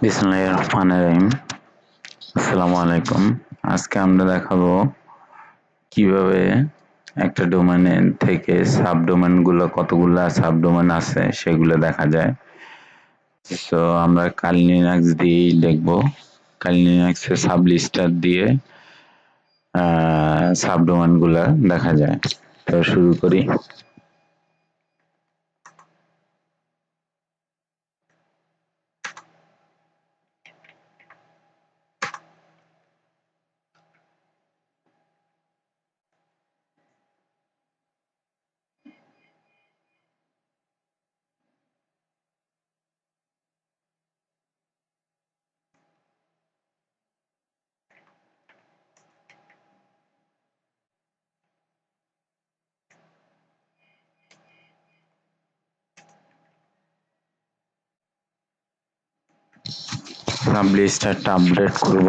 বিসমিল্লাহির রহমানির রহিম। আসসালামু আলাইকুম। আজকে আমরা দেখাবো কিভাবে একটা ডোমেন থেকে সাবডোমেন গুলো কতগুলা সাবডোমেন আছে সেগুলো দেখা যায়। তো আমরা কালি লিনাক্স দিয়েই দেখবো। কালি লিনাক্সের সাবলিস্টার দিয়ে সাবডোমেন গুলা দেখা যায়। তো শুরু করি। সাবলিস্টারটা আপডেট করব।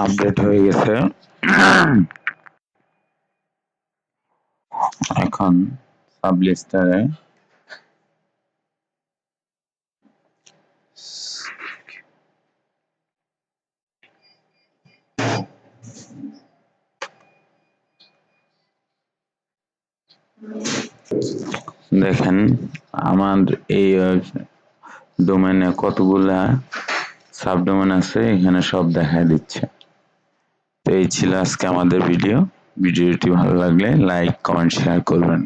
আপডেট হয়ে গেছে। এখন সাবলিস্টারে দেখেন আমার এই ডোমেনে কতগুলা সাবডোমেন আছে, এখানে সব দেখা দিচ্ছে। তো এই ছিল আজকে আমাদের ভিডিওটি ভালো লাগলে লাইক, কমেন্ট, শেয়ার করবেন।